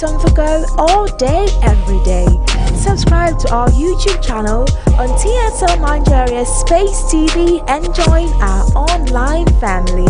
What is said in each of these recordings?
right on the go all day, every day. Subscribe to our YouTube channel on TSL Nigeria Space TV and join our online family.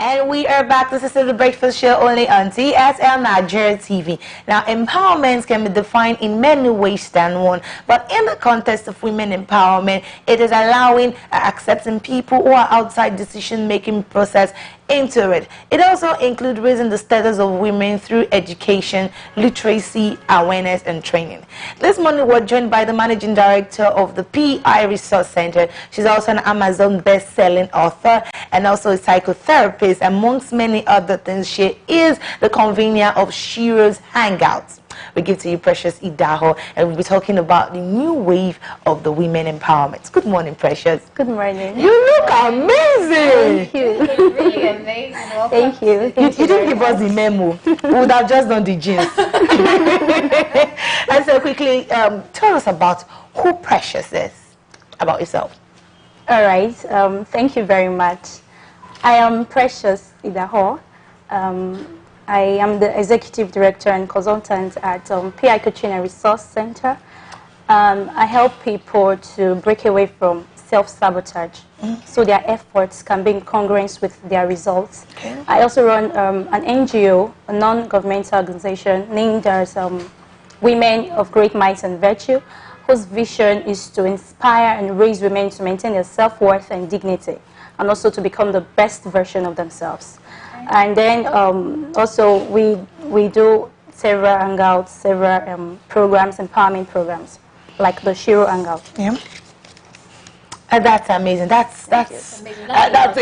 And we are back. This is the Breakfast Show only on TSL Nigeria TV. Now, empowerment can be defined in many ways than one. But in the context of women empowerment, it is allowing, accepting people who are outside decision-making process into it. It also includes raising the status of women through education, literacy, awareness, and training. This morning, we're joined by the managing director of the PI Resource Center. She's also an Amazon best-selling author and also a psychotherapist, amongst many other things. She is the convener of Shiro's Hangouts. We give to you Precious Idaho, and we'll be talking about the new wave of the women empowerment. Good morning, Precious. Good morning. You look amazing. Thank you. You look really amazing. Welcome. Thank you. You didn't give us the memo. We would have just done the jeans. And so quickly, tell us about who Precious is, about yourself. All right. Thank you very much. I am Precious Idaho. I am the executive director and consultant at PI Coaching and Resource Center. I help people to break away from self-sabotage, so their efforts can be in congruence with their results. Okay. I also run an NGO, a non-governmental organization named as Women of Great Might and Virtue, whose vision is to inspire and raise women to maintain their self-worth and dignity, and also to become the best version of themselves. And then also we do several hangouts, several programs, empowerment programs, like the Shiro Hangout. Yeah. That's amazing. That's a lot.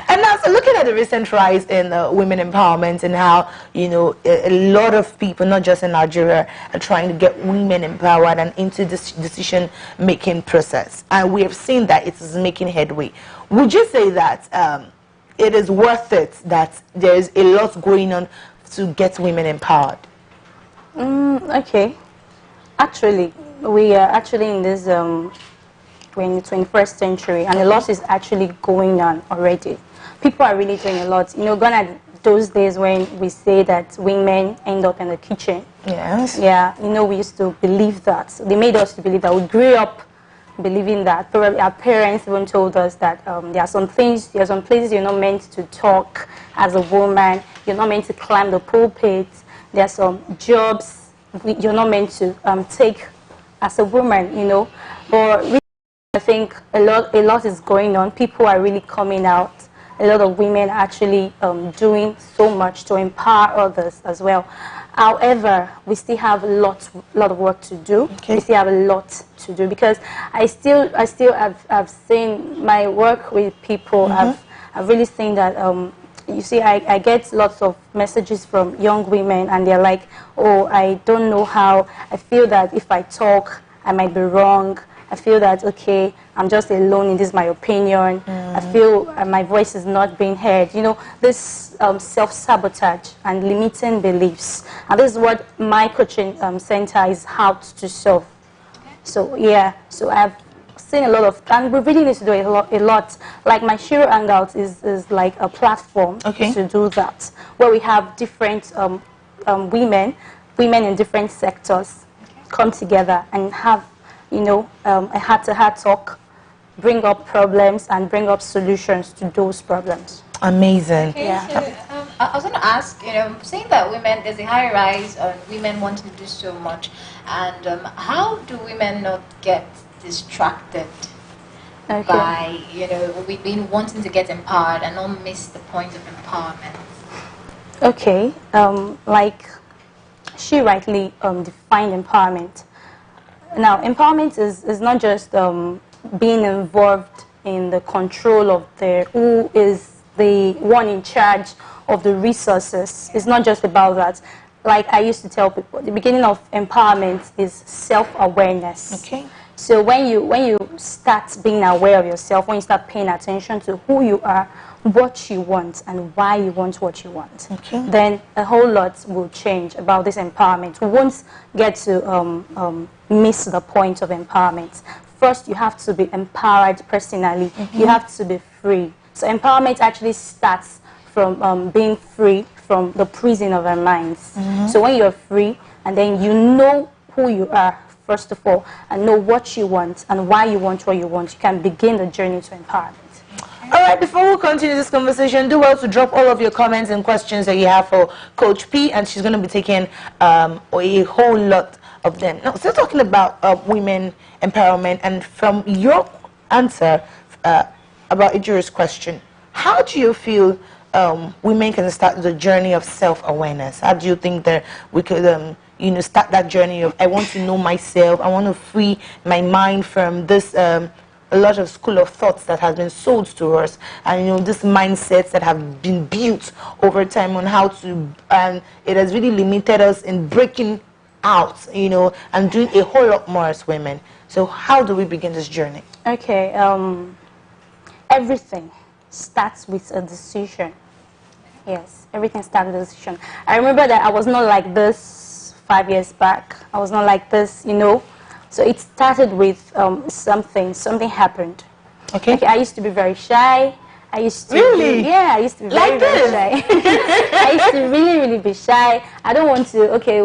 And now, so looking at the recent rise in women empowerment and how, you know, a lot of people, not just in Nigeria, are trying to get women empowered and into this decision-making process. And we have seen that it is making headway. Would you say that it is worth it, that there is a lot going on to get women empowered? Okay. Actually, we are actually in this 21st century, and a lot is actually going on already. People are really doing a lot. You know, gone are those days when we say that women end up in the kitchen. Yes. Yeah, you know, we used to believe that. They made us to believe that. We grew up believing that. Probably our parents even told us that there are some things, there are some places you're not meant to talk as a woman. You're not meant to climb the pulpit. There are some jobs you're not meant to take as a woman, you know. But really, I think a lot is going on. People are really coming out. A lot of women are actually doing so much to empower others as well. However, we still have a lot of work to do. Okay. We still have a lot to do, because I still have seen my work with people. I've really seen that. You see, I get lots of messages from young women, and they're like, oh, I don't know how. I feel that if I talk, I might be wrong. I feel that, okay, I'm just alone in this, my opinion. I feel my voice is not being heard. You know, this self-sabotage and limiting beliefs. And this is what my coaching center is out to solve. So, yeah, so I've seen a lot of, and we really need to do a lot. Like my Shiro Hangout is like a platform to do that, where we have different women in different sectors come together and have, you know, a heart-to-heart talk, bring up problems and bring up solutions to those problems. Amazing. Okay, Yeah. so, I was going to ask, you know, saying that women, there's a high rise of women wanting to do so much, and how do women not get distracted by, you know, we've been wanting to get empowered and not miss the point of empowerment? Okay, like she rightly defined empowerment. Now, empowerment is not just being involved in the control of who is the one in charge of the resources. It's not just about that. Like I used to tell people, the beginning of empowerment is self-awareness. Okay. So when you start being aware of yourself, when you start paying attention to who you are, what you want and why you want what you want, Okay. then a whole lot will change about this empowerment. We won't get to miss the point of empowerment. First, you have to be empowered personally. You have to be free. So empowerment actually starts from being free from the prison of our minds. So when you're free and then you know who you are, first of all, and know what you want and why you want what you want, you can begin the journey to empowerment. All right, before we continue this conversation, do well to drop all of your comments and questions that you have for Coach P, and she's going to be taking a whole lot of them. Now, still talking about women empowerment, and from your answer about Ijiri's question, how do you feel women can start the journey of self-awareness? How do you think that we could, you know, start that journey of, I want to know myself, I want to free my mind from this a lot of school of thoughts that has been sold to us, and you know, these mindsets that have been built over time on how to, and it has really limited us in breaking out, you know, and doing a whole lot more as women. So how do we begin this journey? Okay, everything starts with a decision. Yes, everything starts with a decision. I remember that I was not like this 5 years back. I was not like this, you know. So it started with something happened. Okay. I used to be very shy. I used to I used to be very, Like very shy. I used to really be shy. I don't want to. Okay,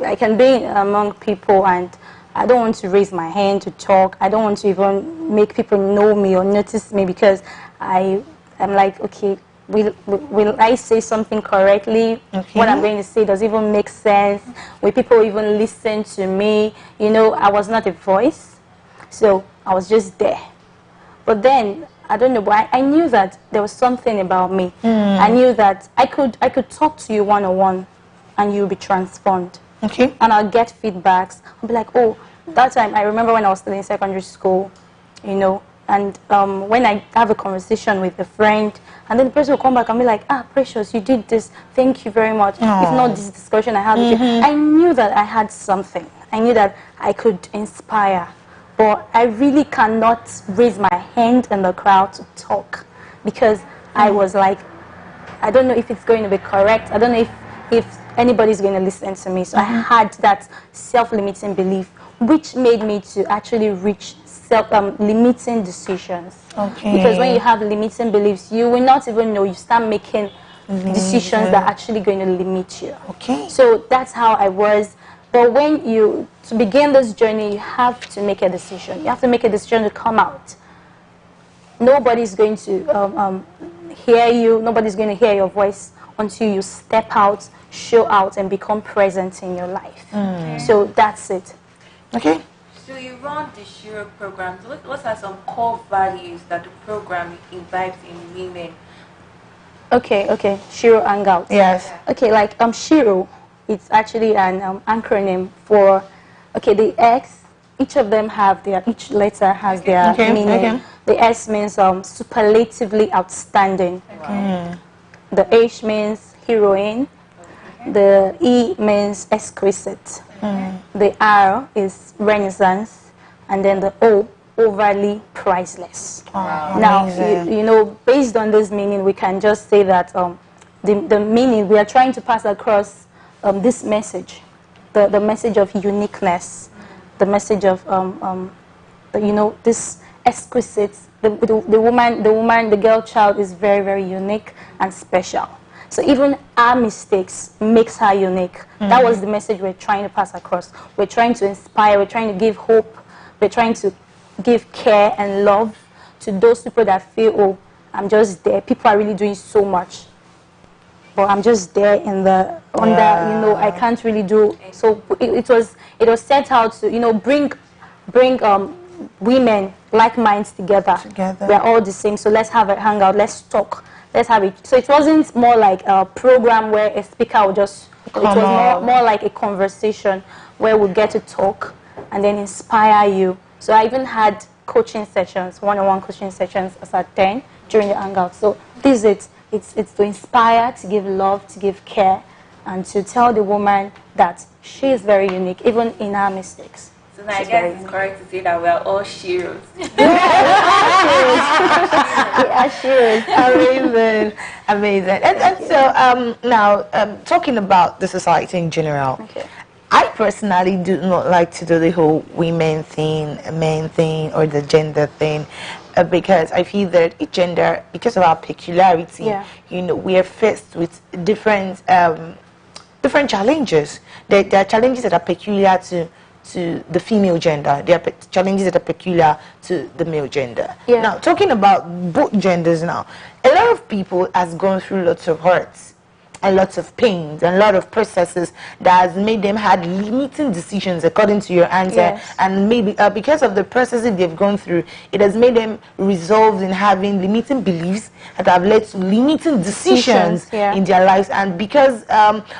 I can be among people, and I don't want to raise my hand to talk. I don't want to even make people know me or notice me, because I'm like, okay, will I say something correctly? Okay. What I'm going to say does even make sense? Will people even listen to me? You know, I was not a voice, so I was just there. But then, I don't know, but I knew that there was something about me. I knew that I could talk to you one-on-one, and you'll be transformed. Okay. And I'll get feedbacks. I'll be like, oh, that time, I remember when I was still in secondary school, you know, and when I have a conversation with a friend, and then the person will come back and be like, ah, Precious, you did this. Thank you very much. Aww. If not this discussion I had with you. I knew that I had something. I knew that I could inspire. But I really cannot raise my hand in the crowd to talk, because I was like, I don't know if it's going to be correct. I don't know if anybody's going to listen to me. So I had that self-limiting belief, which made me to actually reach limiting decisions. Okay. Because when you have limiting beliefs, you will not even know. You start making decisions that are actually going to limit you. Okay. So that's how I was. But to begin this journey, you have to make a decision. You have to make a decision to come out. Nobody's going to hear you. Nobody's going to hear your voice until you step out, show out, and become present in your life. So that's it. Okay. So you run the Shiro program. So what are some core values that the program imbibes in women? Okay. Shiro Hangout. Yes. Okay, like Shiro, it's actually an acronym for, the X. Each of them each letter has their meaning. Okay. The S means superlatively outstanding. The H means heroine. The E means exquisite. The R is renaissance, and then the O, overly priceless. Now, you know, based on this meaning, we can just say that the meaning, we are trying to pass across this message, the message of uniqueness, the message of, you know, this exquisite, the girl child is very, very unique and special. So even our mistakes makes her unique. That was the message we're trying to pass across. We're trying to inspire, we're trying to give hope, we're trying to give care and love to those people that feel, oh, I'm just there. People are really doing so much, but I'm just there in the under. You know, I can't really do. So it was set out to, you know, bring women like minds together. We're all the same. So let's have a hangout. Let's talk. Let's have it. So it wasn't more like a program where a speaker would just. It was more like a conversation where we get to talk and then inspire you. So I even had coaching sessions, one-on-one coaching sessions as at 10 during the hangout. So this is it. It's to inspire, to give love, to give care, and to tell the woman that she is very unique, even in her mistakes. So now I guess it's correct to say that we are all sheroes. Amazing, amazing. And so now talking about the society in general, I personally do not like to do the whole women thing, men thing, or the gender thing, because I feel that gender, because of our peculiarity, you know, we are faced with different different challenges. There are challenges that are peculiar to the female gender. There are challenges that are peculiar to the male gender. Now, talking about both genders now, a lot of people has gone through lots of hurts and lots of pains and a lot of processes that has made them had limiting decisions, according to your answer. And maybe because of the processes they've gone through, it has made them resolved in having limiting beliefs that have led to limiting decisions in their lives. And because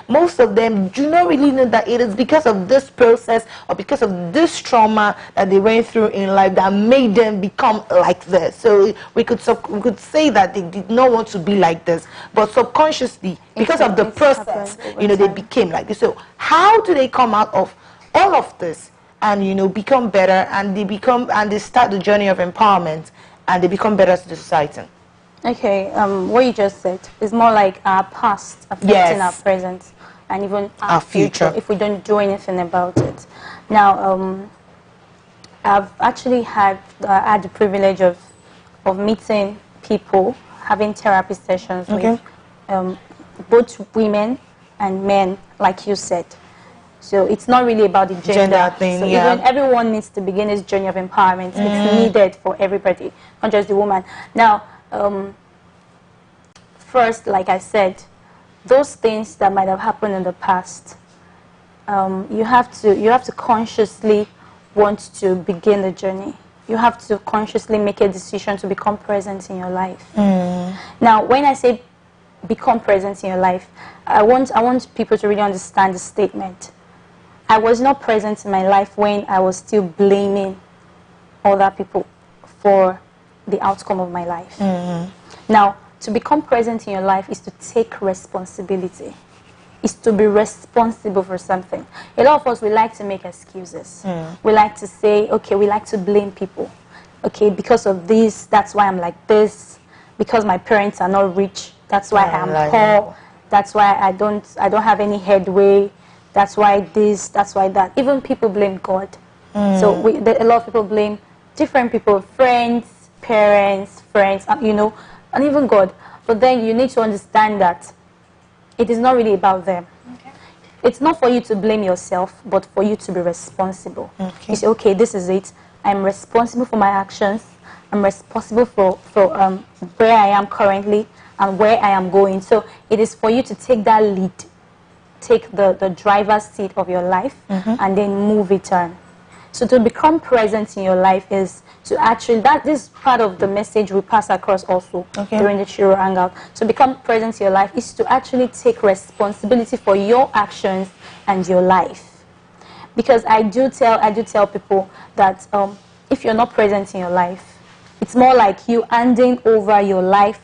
most of them do not really know that it is because of this process or because of this trauma that they went through in life that made them become like this. So we could say that they did not want to be like this, but subconsciously, because of the process, you know, they became like this. So how do they come out of all of this and, you know, become better, and they start the journey of empowerment and they become better to the society? Okay, what you just said is more like our past affecting our present and even our future if we don't do anything about it. Now, I've actually had the privilege of meeting people, having therapy sessions with both women and men, like you said. So it's not really about the gender thing. So even everyone needs to begin this journey of empowerment. It's needed for everybody, not just the woman. Now, first, like I said, those things that might have happened in the past, you have to consciously want to begin the journey. You have to consciously make a decision to become present in your life. Now, when I say become present in your life, I want people to really understand the statement. I was not present in my life when I was still blaming other people for the outcome of my life. Now, to become present in your life is to take responsibility. Is to be responsible for something. A lot of us, we like to make excuses. We like to say, okay, we like to blame people. Okay, because of this, that's why I'm like this. Because my parents are not rich, that's why I'm poor. That's why I don't have any headway. That's why this, that's why that. Even people blame God. So a lot of people blame different people, friends, parents, you know, and even God. But then you need to understand that it is not really about them. It's not for you to blame yourself, but for you to be responsible. You say, okay, this is it. I'm responsible for my actions. I'm responsible for where I am currently and where I am going. So it is for you to take that lead, take the driver's seat of your life, and then move it on. So to become present in your life is to actually, this is part of the message we pass across also during the Shiro Hangout. So become present in your life is to actually take responsibility for your actions and your life. Because I do tell people that if you're not present in your life, it's more like you handing over your life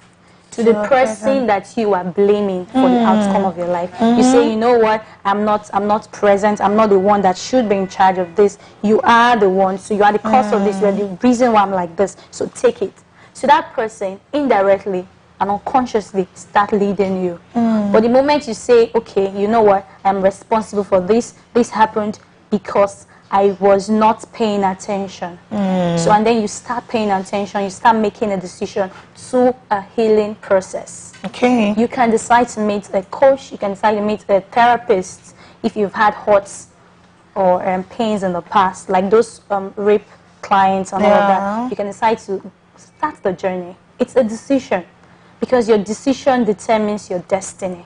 to the person that you are blaming for the outcome of your life. You say, you know what, I'm not present, I'm not the one that should be in charge of this. You are the one, so you are the cause of this, you are the reason why I'm like this, so take it. So that person indirectly and unconsciously start leading you. But the moment you say, okay, you know what, I'm responsible for this, this happened because I was not paying attention. So, and then you start paying attention, you start making a decision to a healing process. You can decide to meet a coach, you can decide to meet a therapist if you've had hurts or pains in the past, like those rape clients and all of that. You can decide to start the journey. It's a decision, because your decision determines your destiny.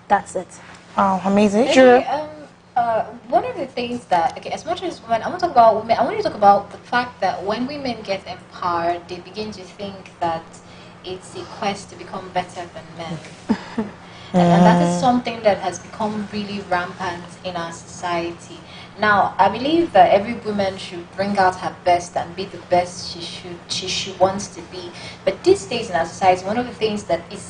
That's it. Wow, amazing. One of the things that, okay, as much as women, I want to talk about women, I want to talk about the fact that when women get empowered, they begin to think that it's a quest to become better than men. And that is something that has become really rampant in our society. Now, I believe that every woman should bring out her best and be the best she wants to be. But these days in our society, one of the things that is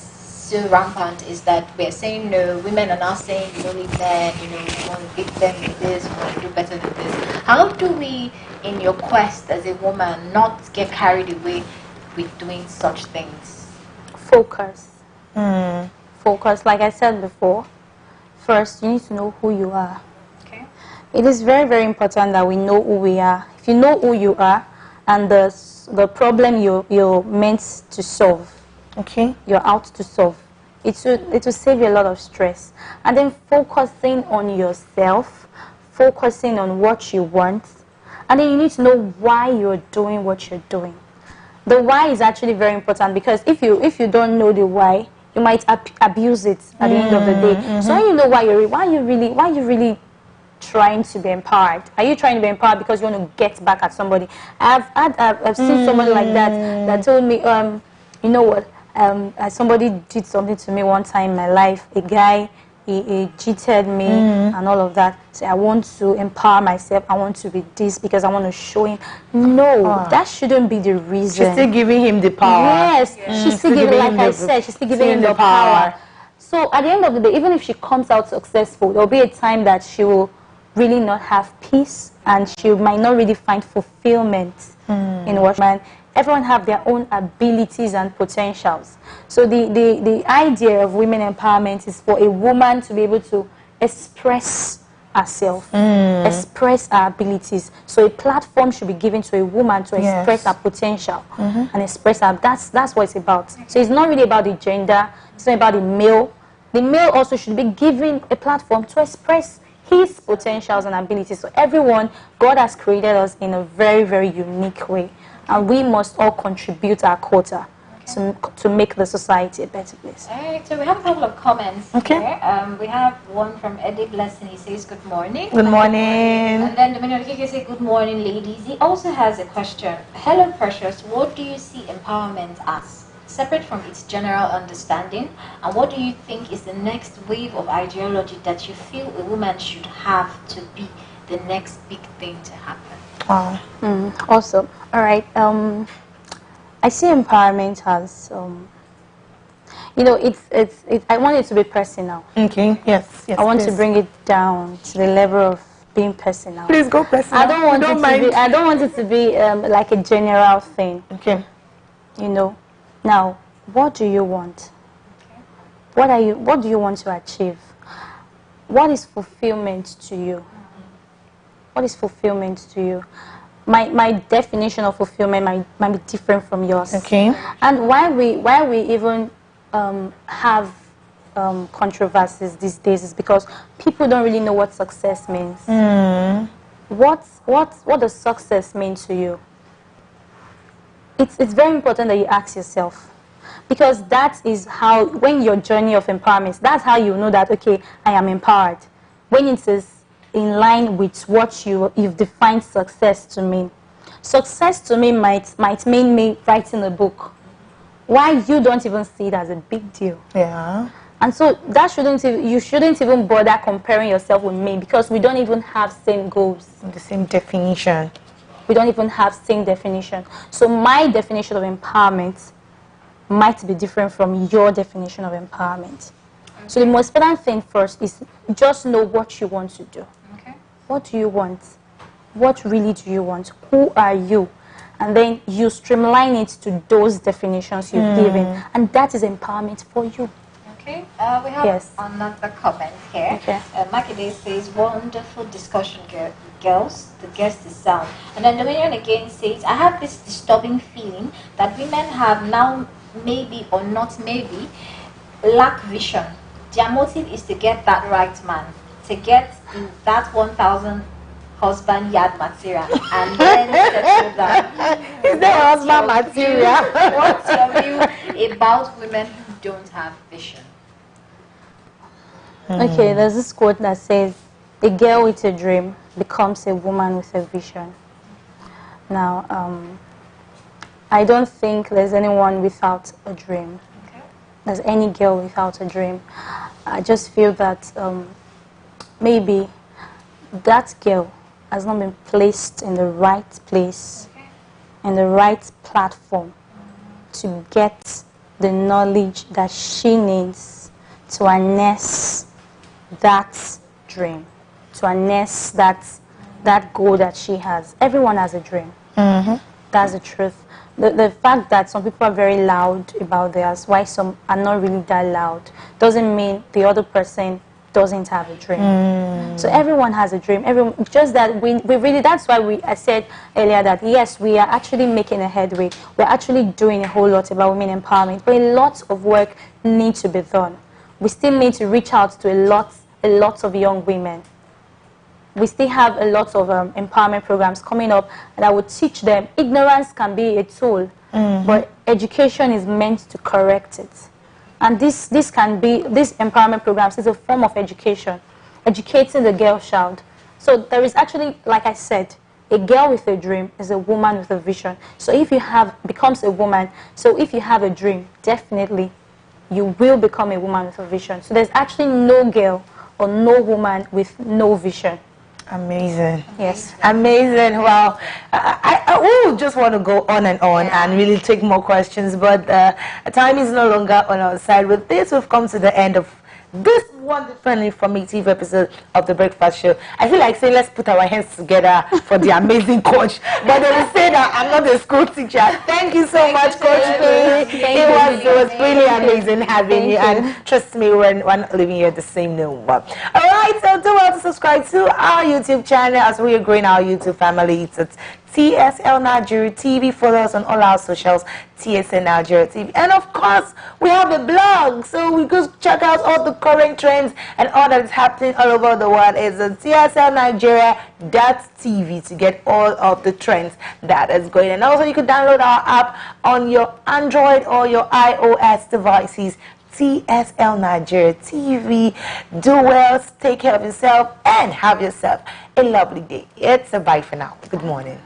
so rampant is that we're saying no, women are now saying you don't need men, you know, you want to beat them with this, you want to do better than this. How do we, in your quest as a woman, not get carried away with doing such things? Focus. Focus. Like I said before, first you need to know who you are. Okay. It is very, very important that we know who we are. If you know who you are and the problem you're meant to solve, Okay. you're out to solve, it will save you a lot of stress. And then focusing on yourself, focusing on what you want, and then you need to know why you're doing what you're doing. The why is actually very important, because if you don't know the why, you might abuse it at the end of the day. So when you know why you really trying to be empowered. Are you trying to be empowered because you want to get back at somebody? I've seen somebody like that told me, you know what? Somebody did something to me one time in my life. A guy, he cheated me and all of that. So I want to empower myself. I want to be this because I want to show him. No, that shouldn't be the reason. She's still giving him the power. Yes, she's still giving, like I said, she's still giving him the power. So at the end of the day, even if she comes out successful, there'll be a time that she will really not have peace, and she might not really find fulfillment in what man. Everyone have their own abilities and potentials. So the idea of women empowerment is for a woman to be able to express herself, express her abilities. So a platform should be given to a woman to express her potential and express her. That's what it's about. So it's not really about the gender. It's not about the male. The male also should be given a platform to express his potentials and abilities. So everyone, God has created us in a very, very unique way, and we must all contribute our quota to make the society a better place. All right, so we have a couple of comments here. We have one from Eddie Blessing. He says, good morning. Good morning. And then Dominion Kike says, good morning, ladies. He also has a question. Hello, Precious. What do you see empowerment as, separate from its general understanding? And what do you think is the next wave of ideology that you feel a woman should have to be the next big thing to happen? Wow. Awesome. All right. I see empowerment as, you know, I want it to be personal. Okay. Yes. Yes. I want please. to bring it down to the level of being personal. Please go personal. I don't want it to be like a general thing. Okay. You know. Now, what do you want? What do you want to achieve? What is fulfillment to you? What is fulfillment to you? My definition of fulfillment might be different from yours. Okay. And why we even have controversies these days is because people don't really know what success means. What does success mean to you? It's very important that you ask yourself, because that is how, when your journey of empowerment, that's how you know that, okay, I am empowered. When it is in line with what you've defined success to mean. Success to me might mean me writing a book. Why you don't even see it as a big deal. Yeah. And so you shouldn't even bother comparing yourself with me, because we don't even have same goals. The same definition. We don't even have same definition. So my definition of empowerment might be different from your definition of empowerment. Okay. So the most important thing first is just know what you want to do. Okay. What do you want? What really do you want? Who are you? And then you streamline it to those definitions you've given. And that is empowerment for you. Okay, we have another comment here. Okay. Makide says, wonderful discussion, girls. The guest is sound. And then Dominion again says, I have this disturbing feeling that women have now, maybe or not maybe, lack vision. Their motive is to get that right man, to get that 1,000 husband yard material, and then settle down. Is there husband material? What's your view about women who don't have vision? Okay, there's this quote that says, a girl with a dream becomes a woman with a vision. Now, I don't think there's anyone without a dream. Okay. There's any girl without a dream. I just feel that maybe that girl has not been placed in the right place, in the right platform to get the knowledge that she needs to harness that dream, to harness that goal that she has. Everyone has a dream. That's the truth. The fact that some people are very loud about theirs, why some are not really that loud, doesn't mean the other person doesn't have a dream. So everyone has a dream. Everyone, just that we really, that's why I said earlier that yes, we are actually making a headway. We're actually doing a whole lot about women empowerment, but a lot of work needs to be done. We still need to reach out to a lot of young women. We still have a lot of empowerment programs coming up that would teach them. Ignorance can be a tool, but education is meant to correct it. And this empowerment programs is a form of education, educating the girl child. So there is actually, like I said, a girl with a dream is a woman with a vision. So if you becomes a woman, so if you have a dream, definitely you will become a woman with a vision. So there's actually no girl or no woman with no vision. Amazing. Yes. Amazing. Well, I just want to go on and really take more questions, but time is no longer on our side. With this, we've come to the end of this wonderful informative episode of The Breakfast Show. I feel like saying let's put our hands together for the amazing coach, but they will say that I'm not a school teacher. Thank you so much, Coach P. It was really amazing having you, and trust me, we're not living here the same no. Alright, so do well to subscribe to our YouTube channel as we are growing our YouTube family. It's TSL Nigeria TV. Follow us on all our socials, TSL Nigeria TV. And of course, we have a blog, so we go check out all the current trends and all that is happening all over the world. It's on TSLNigeria.tv to get all of the trends that is going. And also, you can download our app on your Android or your iOS devices. TSL Nigeria TV. Do well, take care of yourself, and have yourself a lovely day. It's a bye for now. Good morning.